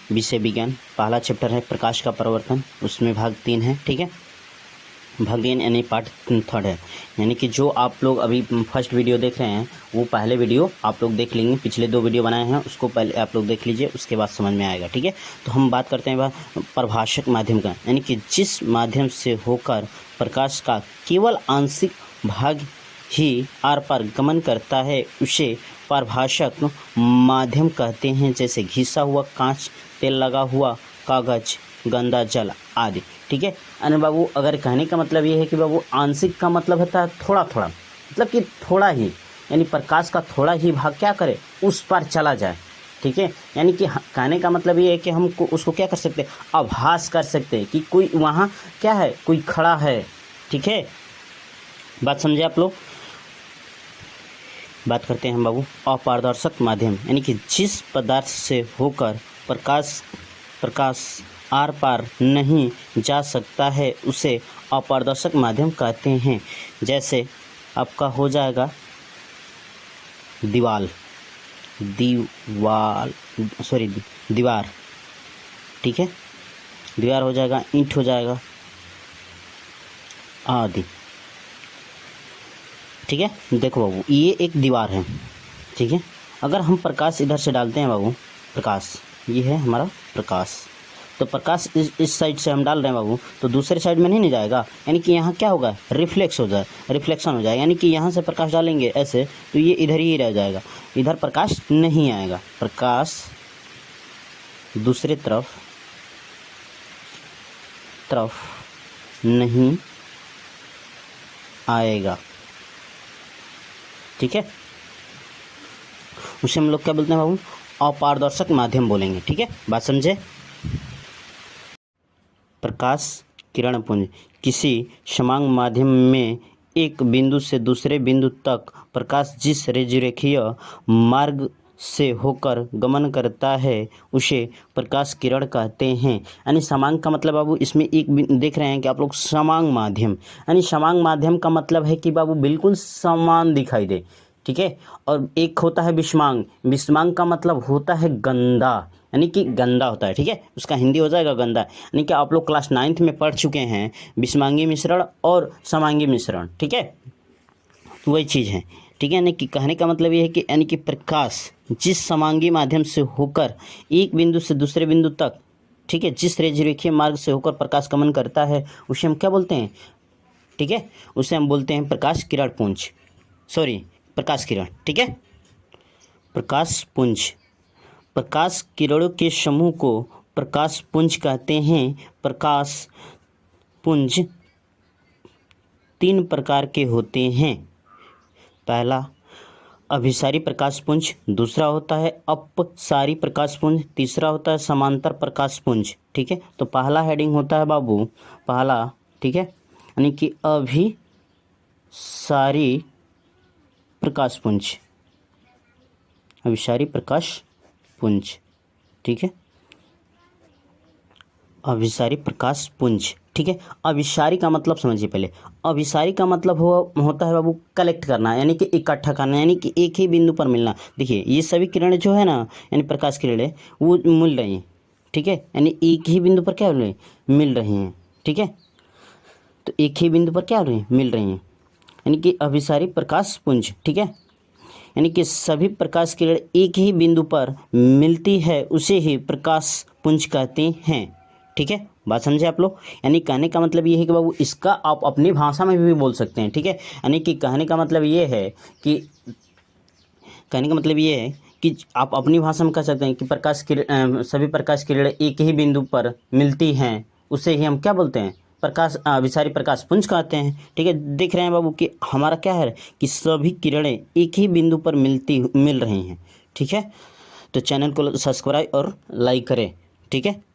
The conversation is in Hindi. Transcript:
विषय विज्ञान, पहला चैप्टर है प्रकाश का परावर्तन, उसमें भाग 3 है। ठीक है, भाग 3 यानी पार्ट 3 है। यानी कि जो आप लोग अभी फर्स्ट वीडियो देख रहे हैं वो पहले वीडियो आप लोग देख लेंगे। पिछले 2 वीडियो बनाए हैं उसको पहले आप लोग देख लीजिए, उसके बाद समझ में आएगा। ठीक है, तो हम बात करते हैं प्रभाषक माध्यम का, यानी कि जिस माध्यम से होकर प्रकाश का केवल आंशिक भाग ही आर पार गमन करता है उसे प्रभाषक माध्यम कहते हैं। जैसे घिसा हुआ कांच, तेल लगा हुआ कागज, गंदा जल आदि। ठीक है, अरे बाबू अगर कहने का मतलब ये है कि बाबू आंशिक का मतलब होता है थोड़ा थोड़ा, मतलब कि थोड़ा ही, यानी प्रकाश का थोड़ा ही भाग क्या करे उस पार चला जाए। ठीक है, यानी कि कहने का मतलब ये है कि हम उसको क्या कर सकते हैं, आभास कर सकते हैं कि कोई वहाँ क्या है, कोई खड़ा है। ठीक है, बात समझे आप लोग। बात करते हैं हम बाबू अपारदर्शक माध्यम, यानी कि जिस पदार्थ से होकर प्रकाश आर पार नहीं जा सकता है उसे अपारदर्शक माध्यम कहते हैं। जैसे आपका हो जाएगा दीवार। ठीक है, दीवार हो जाएगा, ईंट हो जाएगा आदि। ठीक है, देखो बाबू ये एक दीवार है। ठीक है, अगर हम प्रकाश इधर से डालते हैं बाबू, प्रकाश ये है हमारा प्रकाश, तो प्रकाश इस साइड से हम डाल रहे हैं बाबू, तो दूसरे साइड में नहीं जाएगा, यानी कि यहाँ क्या होगा, रिफ्लेक्शन हो जाएगा। यानी कि यहाँ से प्रकाश डालेंगे ऐसे तो ये इधर ही रह जाएगा, इधर प्रकाश नहीं आएगा, प्रकाश दूसरे तरफ नहीं आएगा। ठीक है, उसे हम लोग क्या बोलते हैं बाबू, अपारदर्शक माध्यम बोलेंगे। ठीक है, बात समझे। प्रकाश किरण पुंज किसी समान माध्यम में एक बिंदु से दूसरे बिंदु तक प्रकाश जिस रेखीय मार्ग से होकर गमन करता है उसे प्रकाश किरण कहते हैं। यानी समान का मतलब बाबू इसमें एक देख रहे हैं कि आप लोग समान माध्यम, यानी समान माध्यम का मतलब है कि बाबू बिल्कुल समान दिखाई दे। ठीक है, और एक होता है विषमांग का मतलब होता है गंदा, यानी कि गंदा होता है। ठीक है, उसका हिंदी हो जाएगा गंदा। यानी कि आप लोग क्लास 9th में पढ़ चुके हैं विषमांगी मिश्रण और समांगी मिश्रण। ठीक है, तो वही चीज़ है। ठीक है, यानी कि कहने का मतलब ये है कि यानी कि प्रकाश जिस समांगी माध्यम से होकर एक बिंदु से दूसरे बिंदु तक, ठीक है, जिस रेखीय मार्ग से होकर प्रकाश गमन करता है उसे हम क्या बोलते हैं। ठीक है, उसे हम बोलते हैं प्रकाश किरण। ठीक है, प्रकाश पुंज, प्रकाश किरणों के समूह को प्रकाश पुंज कहते हैं। प्रकाश पुंज 3 प्रकार के होते हैं। पहला अभिसारी प्रकाश पुंज, दूसरा होता है अपसारी प्रकाश पुंज, तीसरा होता है समांतर प्रकाश पुंज। ठीक है, तो पहला हेडिंग होता है बाबू, पहला, ठीक है, यानी कि अभिसारी प्रकाश पुंज, अभिसारी प्रकाश पुंज। ठीक है, अभिसारी प्रकाश पुंज। ठीक है, अभिसारी का मतलब समझिए पहले। अभिसारी का मतलब होता है बाबू कलेक्ट करना, यानी कि इकट्ठा करना, यानी कि एक ही बिंदु पर मिलना। देखिए ये सभी किरणें जो है ना, यानी प्रकाश किरणें वो मिल रही हैं। ठीक है, यानी एक ही बिंदु पर क्या मिल रही हैं। ठीक है, तो एक ही बिंदु पर क्या मिल रही हैं, यानी कि अभिसारी प्रकाश पुंज। ठीक है, यानी कि सभी प्रकाश किरण एक ही बिंदु पर मिलती है उसे ही प्रकाश पुंज कहते हैं। ठीक है, बात समझे आप लोग। यानी कहने का मतलब ये है कि बाबू इसका आप अपनी भाषा में भी बोल सकते हैं। ठीक है, यानी कि कहने का मतलब ये है कि आप अपनी भाषा में कह सकते हैं कि सभी प्रकाश किरण एक ही बिंदु पर मिलती हैं उसे ही हम क्या बोलते हैं, अभिसारी प्रकाश पुंज कहते हैं। ठीक है, देख रहे हैं बाबू कि हमारा क्या है कि सभी किरणें एक ही बिंदु पर मिल रही हैं। ठीक है, तो चैनल को सब्सक्राइब और लाइक करें। ठीक है।